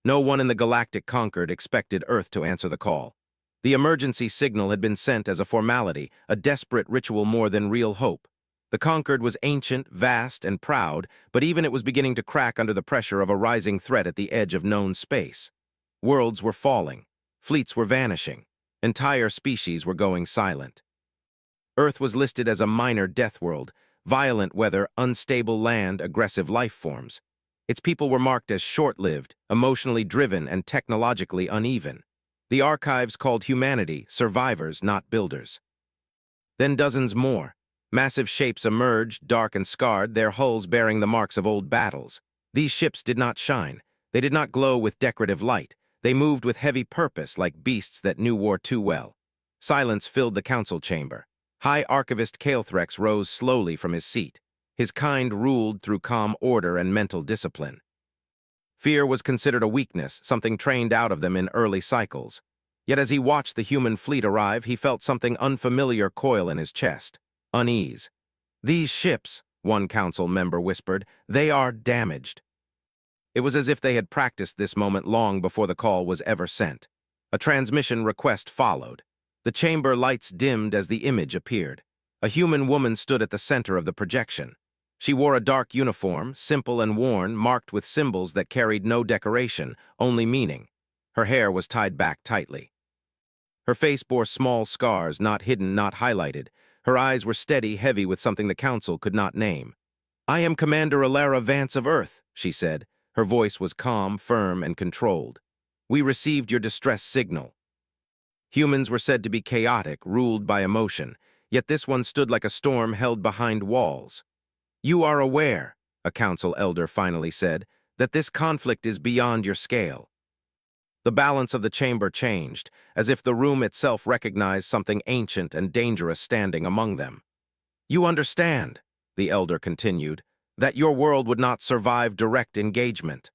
No one in the galactic Concord expected Earth to answer the call. The emergency signal had been sent as a formality, a desperate ritual more than real hope. The Concord was ancient, vast, and proud, but even it was beginning to crack under the pressure of a rising threat at the edge of known space. Worlds were falling. Fleets were vanishing. Entire species were going silent. Earth was listed as a minor death world, violent weather, unstable land, aggressive life forms. Its people were marked as short-lived, emotionally driven, and technologically uneven. The archives called humanity survivors, not builders. Then dozens more. Massive shapes emerged, dark and scarred, their hulls bearing the marks of old battles. These ships did not shine. They did not glow with decorative light. They moved with heavy purpose, like beasts that knew war too well. Silence filled the council chamber. High Archivist Calethrex rose slowly from his seat. His kind ruled through calm order and mental discipline. Fear was considered a weakness, something trained out of them in early cycles. Yet as he watched the human fleet arrive, he felt something unfamiliar coil in his chest. Unease. "These ships," one council member whispered, "they are damaged." It was as if they had practiced this moment long before the call was ever sent. A transmission request followed. The chamber lights dimmed as the image appeared. A human woman stood at the center of the projection. She wore a dark uniform, simple and worn, marked with symbols that carried no decoration, only meaning. Her hair was tied back tightly. Her face bore small scars, not hidden, not highlighted. Her eyes were steady, heavy with something the council could not name. "I am Commander Alara Vance of Earth," she said. Her voice was calm, firm, and controlled. "We received your distress signal." Humans were said to be chaotic, ruled by emotion, yet this one stood like a storm held behind walls. "You are aware," a council elder finally said, "that this conflict is beyond your scale." The balance of the chamber changed, as if the room itself recognized something ancient and dangerous standing among them. "You understand," the elder continued, "that your world would not survive direct engagement."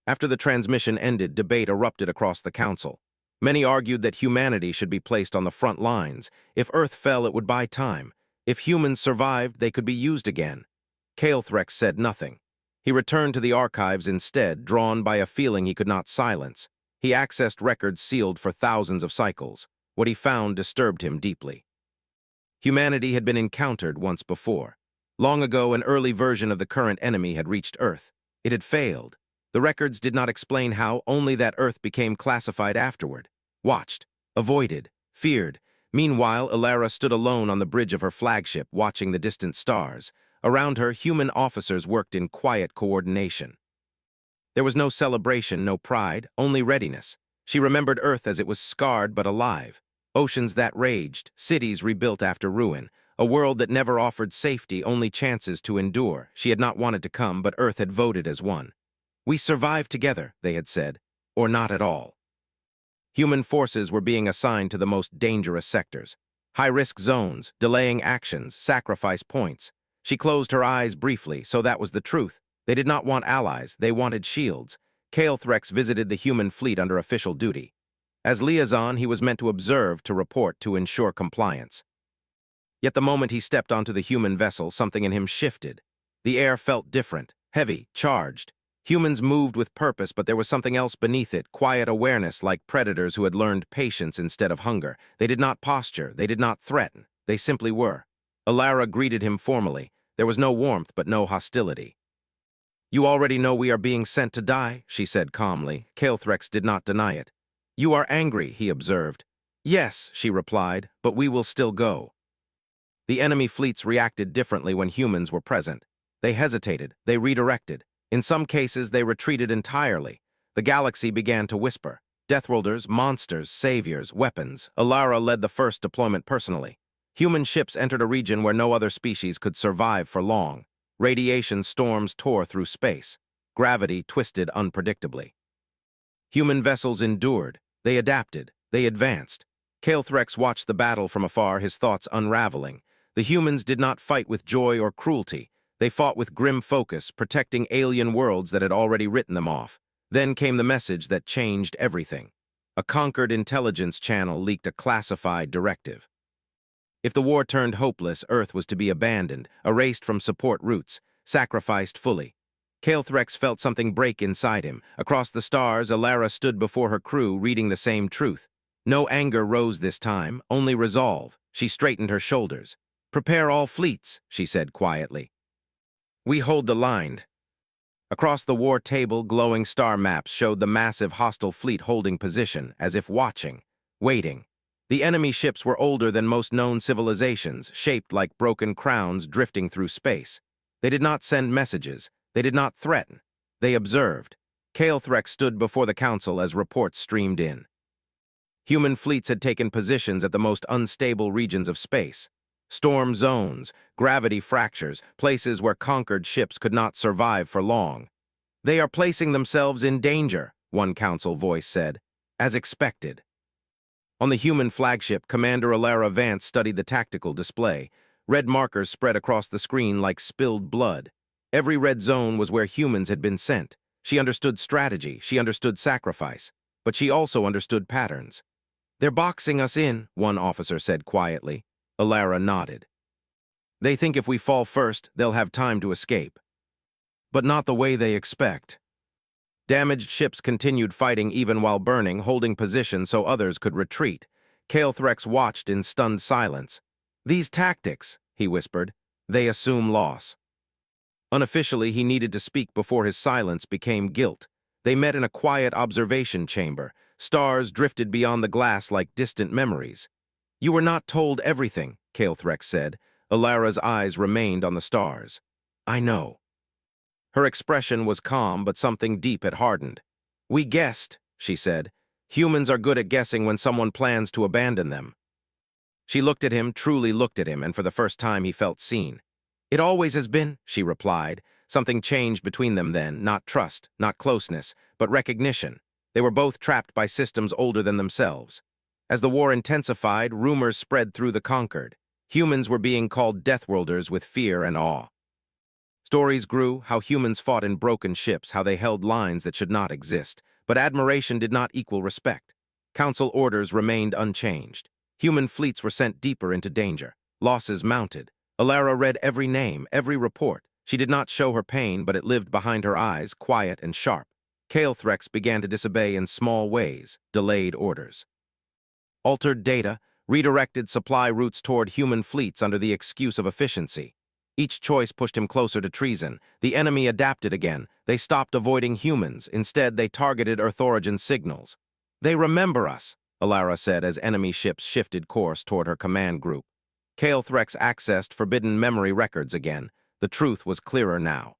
After the transmission ended, debate erupted across the council. Many argued that humanity should be placed on the front lines. If Earth fell, it would buy time. If humans survived, they could be used again. Calethrex said nothing. He returned to the archives instead, drawn by a feeling he could not silence. He accessed records sealed for thousands of cycles. What he found disturbed him deeply. Humanity had been encountered once before. Long ago, an early version of the current enemy had reached Earth. It had failed. The records did not explain how, only that Earth became classified afterward. Watched, avoided, feared. Meanwhile, Alara stood alone on the bridge of her flagship, watching the distant stars. Around her, human officers worked in quiet coordination. There was no celebration, no pride, only readiness. She remembered Earth as it was scarred but alive. Oceans that raged, cities rebuilt after ruin, a world that never offered safety, only chances to endure. She had not wanted to come, but Earth had voted as one. "We survive together," they had said, "or not at all." Human forces were being assigned to the most dangerous sectors. High-risk zones, delaying actions, sacrifice points. She closed her eyes briefly, so that was the truth. They did not want allies, they wanted shields. Calethrex visited the human fleet under official duty. As liaison, he was meant to observe, to report, to ensure compliance. Yet the moment he stepped onto the human vessel, something in him shifted. The air felt different, heavy, charged. Humans moved with purpose, but there was something else beneath it, quiet awareness, like predators who had learned patience instead of hunger. They did not posture, they did not threaten, they simply were. Alara greeted him formally. There was no warmth, but no hostility. "You already know we are being sent to die," she said calmly. Calethrex did not deny it. "You are angry," he observed. "Yes," she replied, "but we will still go." The enemy fleets reacted differently when humans were present. They hesitated, they redirected. In some cases, they retreated entirely. The galaxy began to whisper. Deathworlders, monsters, saviors, weapons. Alara led the first deployment personally. Human ships entered a region where no other species could survive for long. Radiation storms tore through space. Gravity twisted unpredictably. Human vessels endured. They adapted. They advanced. Calethrex watched the battle from afar, his thoughts unraveling. The humans did not fight with joy or cruelty. They fought with grim focus, protecting alien worlds that had already written them off. Then came the message that changed everything. A conquered intelligence channel leaked a classified directive. If the war turned hopeless, Earth was to be abandoned, erased from support routes, sacrificed fully. Kael'threx felt something break inside him. Across the stars, Alara stood before her crew, reading the same truth. No anger rose this time, only resolve. She straightened her shoulders. "Prepare all fleets," she said quietly. "We hold the line." Across the war table, glowing star maps showed the massive hostile fleet holding position, as if watching, waiting. The enemy ships were older than most known civilizations, shaped like broken crowns drifting through space. They did not send messages. They did not threaten. They observed. Kael'threx stood before the council as reports streamed in. Human fleets had taken positions at the most unstable regions of space. Storm zones, gravity fractures, places where conquered ships could not survive for long. "They are placing themselves in danger," one council voice said, as expected. On the human flagship, Commander Alara Vance studied the tactical display. Red markers spread across the screen like spilled blood. Every red zone was where humans had been sent. She understood strategy, she understood sacrifice, but she also understood patterns. "They're boxing us in," one officer said quietly. Alara nodded. "They think if we fall first, they'll have time to escape. But not the way they expect." Damaged ships continued fighting even while burning, holding position so others could retreat. Kael'threx watched in stunned silence. "These tactics," he whispered, "they assume loss." Unofficially, he needed to speak before his silence became guilt. They met in a quiet observation chamber. Stars drifted beyond the glass like distant memories. "You were not told everything," Kael'threx said. Alara's eyes remained on the stars. "I know." Her expression was calm, but something deep had hardened. "We guessed," she said. "Humans are good at guessing when someone plans to abandon them." She looked at him, truly looked at him, and for the first time he felt seen. "It always has been," she replied. Something changed between them then, not trust, not closeness, but recognition. They were both trapped by systems older than themselves. As the war intensified, rumors spread through the conquered. Humans were being called Deathworlders with fear and awe. Stories grew, how humans fought in broken ships, how they held lines that should not exist. But admiration did not equal respect. Council orders remained unchanged. Human fleets were sent deeper into danger. Losses mounted. Alara read every name, every report. She did not show her pain, but it lived behind her eyes, quiet and sharp. Kael'threx began to disobey in small ways, delayed orders. Altered data, redirected supply routes toward human fleets under the excuse of efficiency. Each choice pushed him closer to treason. The enemy adapted again. They stopped avoiding humans. Instead, they targeted Earth origin signals. "They remember us," Alara said as enemy ships shifted course toward her command group. Kael'threx accessed forbidden memory records again. The truth was clearer now.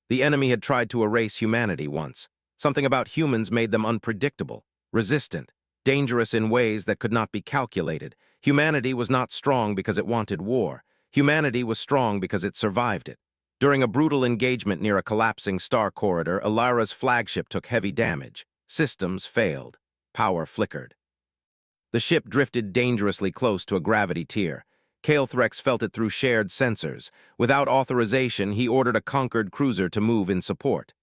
The enemy had tried to erase humanity once. Something about humans made them unpredictable, resistant, dangerous in ways that could not be calculated. Humanity was not strong because it wanted war. Humanity was strong because it survived it. During a brutal engagement near a collapsing star corridor, Alara's flagship took heavy damage. Systems failed. Power flickered. The ship drifted dangerously close to a gravity tier. Kael'threx felt it through shared sensors. Without authorization, he ordered a conquered cruiser to move in support.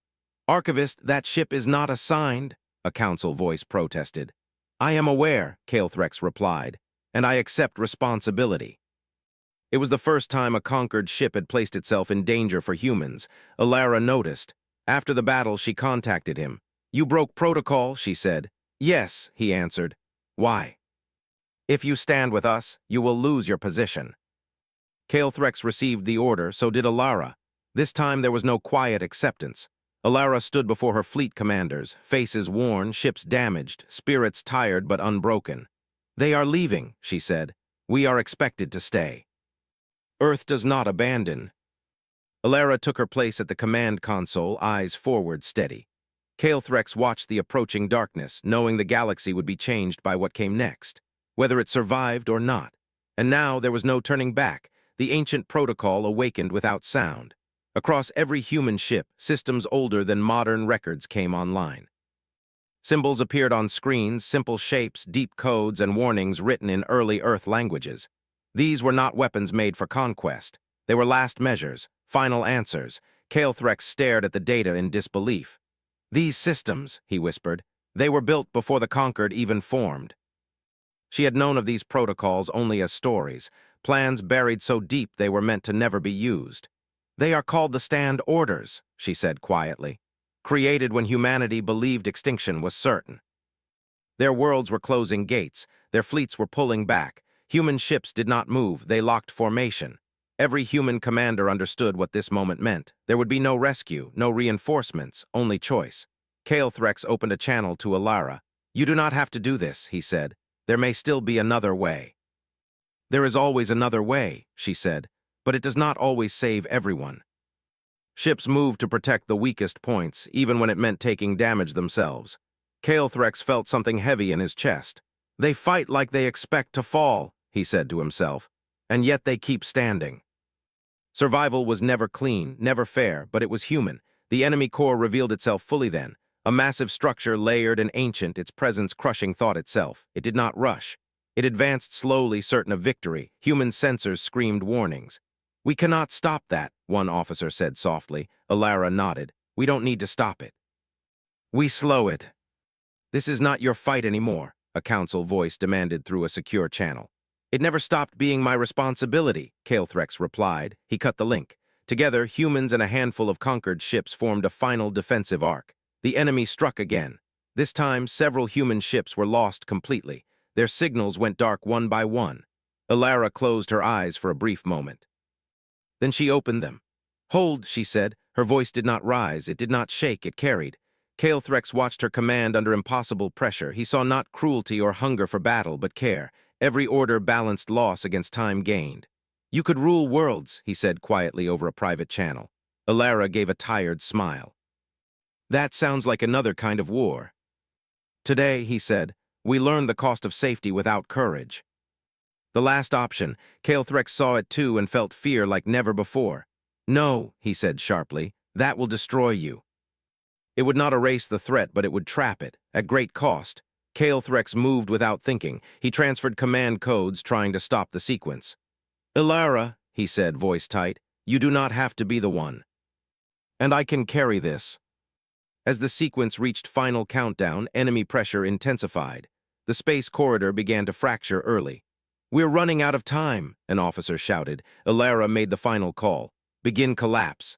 "Archivist, that ship is not assigned," a council voice protested. "I am aware," Kael'threx replied, "and I accept responsibility." It was the first time a conquered ship had placed itself in danger for humans. Alara noticed. After the battle, she contacted him. "You broke protocol," she said. "Yes," he answered. "Why?" "If you stand with us, you will lose your position." Kael'threx received the order, so did Alara. This time there was no quiet acceptance. Alara stood before her fleet commanders, faces worn, ships damaged, spirits tired but unbroken. "They are leaving," she said. "We are expected to stay." Earth does not abandon. Alara took her place at the command console, eyes forward steady. Kael'threx watched the approaching darkness, knowing the galaxy would be changed by what came next, whether it survived or not. And now there was no turning back. The ancient protocol awakened without sound. Across every human ship, systems older than modern records came online. Symbols appeared on screens, simple shapes, deep codes, and warnings written in early Earth languages. These were not weapons made for conquest. They were last measures, final answers. Kael'threx stared at the data in disbelief. "These systems," he whispered, "they were built before the conquered even formed." She had known of these protocols only as stories, plans buried so deep they were meant to never be used. They are called the Stand Orders, she said quietly, created when humanity believed extinction was certain. Their worlds were closing gates, their fleets were pulling back. Human ships did not move, they locked formation. Every human commander understood what this moment meant. There would be no rescue, no reinforcements, only choice. Kael'threx opened a channel to Alara. "You do not have to do this," he said. "There may still be another way." "There is always another way," she said, "but it does not always save everyone." Ships moved to protect the weakest points, even when it meant taking damage themselves. Kael'threx felt something heavy in his chest. "They fight like they expect to fall," he said to himself, "and yet they keep standing." Survival was never clean, never fair, but it was human. The enemy core revealed itself fully then, a massive structure layered and ancient, its presence crushing thought itself. It did not rush. It advanced slowly, certain of victory. Human sensors screamed warnings. "We cannot stop that," one officer said softly. Alara nodded. "We don't need to stop it. We slow it." "This is not your fight anymore," a council voice demanded through a secure channel. "It never stopped being my responsibility," Kael'threx replied. He cut the link. Together, humans and a handful of conquered ships formed a final defensive arc. The enemy struck again. This time, several human ships were lost completely. Their signals went dark one by one. Alara closed her eyes for a brief moment. Then she opened them. "Hold," she said. Her voice did not rise, it did not shake, it carried. Kael'threx watched her command under impossible pressure. He saw not cruelty or hunger for battle, but care. Every order balanced loss against time gained. "You could rule worlds," he said quietly over a private channel. Alara gave a tired smile. "That sounds like another kind of war." "Today," he said, "we learn the cost of safety without courage." The last option. Kael'threx saw it too and felt fear like never before. "No," he said sharply, "that will destroy you." It would not erase the threat, but it would trap it, at great cost. Kael'threx moved without thinking. He transferred command codes, trying to stop the sequence. "Alara," he said, voice tight, "you do not have to be the one. And I can carry this." As the sequence reached final countdown, enemy pressure intensified. The space corridor began to fracture early. "We're running out of time," an officer shouted. Alara made the final call. "Begin collapse."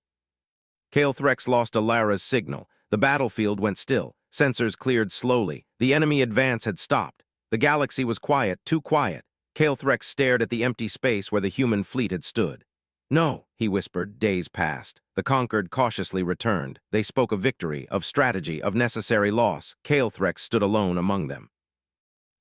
Kael'threx lost Alara's signal. The battlefield went still. Sensors cleared slowly. The enemy advance had stopped. The galaxy was quiet, too quiet. Kael'threx stared at the empty space where the human fleet had stood. "No," he whispered. Days passed. The conquered cautiously returned. They spoke of victory, of strategy, of necessary loss. Kael'threx stood alone among them.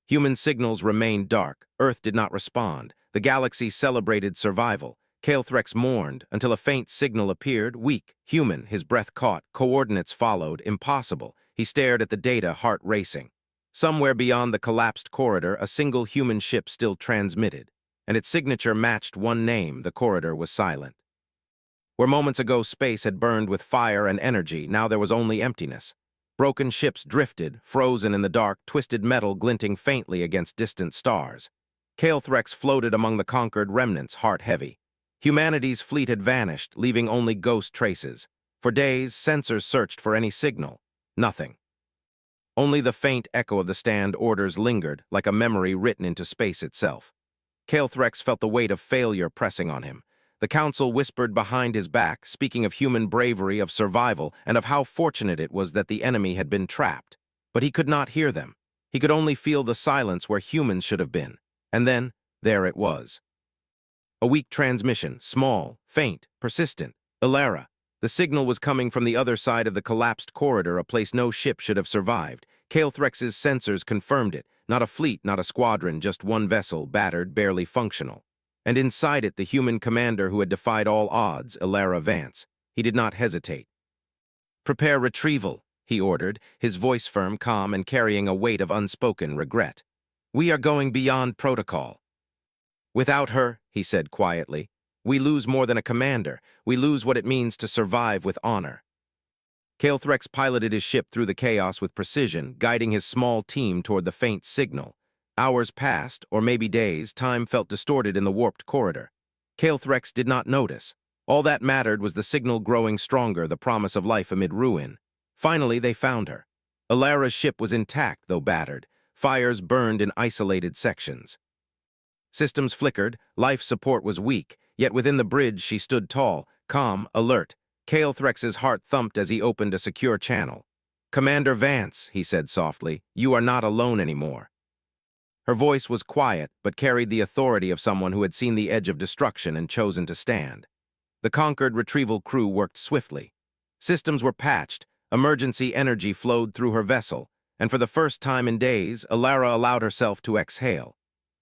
Human signals remained dark. Earth did not respond. The galaxy celebrated survival. Kael'threx mourned until a faint signal appeared, weak, human, his breath caught, coordinates followed, impossible. He stared at the data, heart racing. Somewhere beyond the collapsed corridor, a single human ship still transmitted, and its signature matched one name. The corridor was silent. Where moments ago space had burned with fire and energy, now there was only emptiness. Broken ships drifted, frozen in the dark, twisted metal glinting faintly against distant stars. Kael'threx floated among the conquered remnants, heart heavy. Humanity's fleet had vanished, leaving only ghost traces. For days, sensors searched for any signal. Nothing. Only the faint echo of the Stand Orders lingered, like a memory written into space itself. Kael'threx felt the weight of failure pressing on him. The council whispered behind his back, speaking of human bravery, of survival, and of how fortunate it was that the enemy had been trapped. But he could not hear them. He could only feel the silence where humans should have been. And then, there it was. A weak transmission, small, faint, persistent. Alara. The signal was coming from the other side of the collapsed corridor, a place no ship should have survived. Kael'threx's sensors confirmed it. Not a fleet, not a squadron, just one vessel, battered, barely functional. And inside it, the human commander who had defied all odds, Alara Vance. He did not hesitate. "Prepare retrieval," he ordered, his voice firm, calm, and carrying a weight of unspoken regret. "We are going beyond protocol." "Without her," he said quietly, "we lose more than a commander. We lose what it means to survive with honor." Kael'threx piloted his ship through the chaos with precision, guiding his small team toward the faint signal. Hours passed, or maybe days. Time felt distorted in the warped corridor. Kael'threx did not notice. All that mattered was the signal growing stronger, the promise of life amid ruin. Finally, they found her. Alara's ship was intact, though battered. Fires burned in isolated sections. Systems flickered, life support was weak. Yet within the bridge she stood tall, calm, alert. Kael'Threx's heart thumped as he opened a secure channel. "Commander Vance," he said softly, "you are not alone anymore." Her voice was quiet, but carried the authority of someone who had seen the edge of destruction and chosen to stand. The conquered retrieval crew worked swiftly. Systems were patched, emergency energy flowed through her vessel, and for the first time in days, Alara allowed herself to exhale.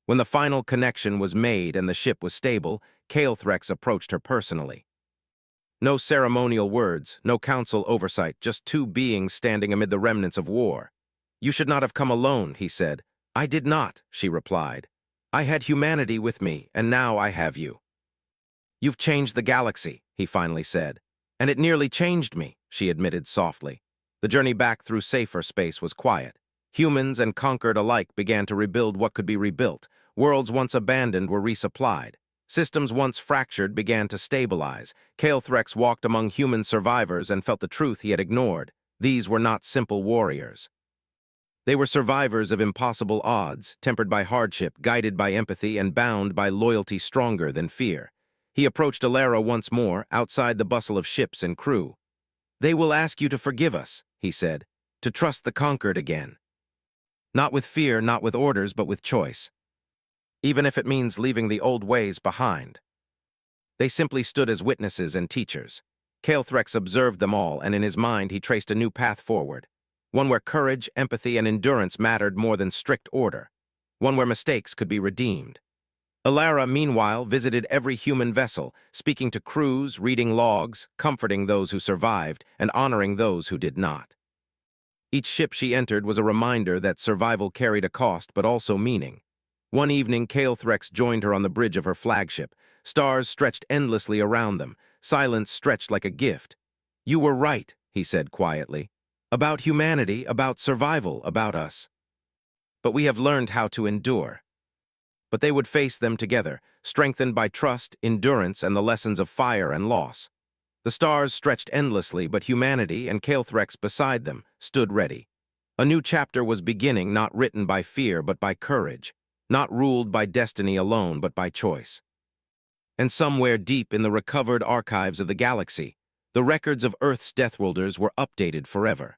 When the final connection was made and the ship was stable, Kael'Threx approached her personally. No ceremonial words, no council oversight, just two beings standing amid the remnants of war. "You should not have come alone," he said. "I did not," she replied. "I had humanity with me, and now I have you." "You've changed the galaxy," he finally said. "And it nearly changed me," she admitted softly. The journey back through safer space was quiet. Humans and conquered alike began to rebuild what could be rebuilt. Worlds once abandoned were resupplied. Systems once fractured began to stabilize. Kael'Threx walked among human survivors and felt the truth he had ignored. These were not simple warriors. They were survivors of impossible odds, tempered by hardship, guided by empathy, and bound by loyalty stronger than fear. He approached Alara once more, outside the bustle of ships and crew. "They will ask you to forgive us," he said, "to trust the conquered again. Not with fear, not with orders, but with choice. Even if it means leaving the old ways behind." They simply stood as witnesses and teachers. Kael'Threx observed them all, and in his mind he traced a new path forward. One where courage, empathy, and endurance mattered more than strict order. One where mistakes could be redeemed. Alara, meanwhile, visited every human vessel, speaking to crews, reading logs, comforting those who survived, and honoring those who did not. Each ship she entered was a reminder that survival carried a cost, but also meaning. One evening, Kael'Threx joined her on the bridge of her flagship. Stars stretched endlessly around them. Silence stretched like a gift. "You were right," he said quietly. "About humanity, about survival, about us. But we have learned how to endure." But they would face them together, strengthened by trust, endurance, and the lessons of fire and loss. The stars stretched endlessly, but humanity, and Kael'Threx beside them, stood ready. A new chapter was beginning, not written by fear, but by courage. Not ruled by destiny alone, but by choice. And somewhere deep in the recovered archives of the galaxy, the records of Earth's Deathworlders were updated forever.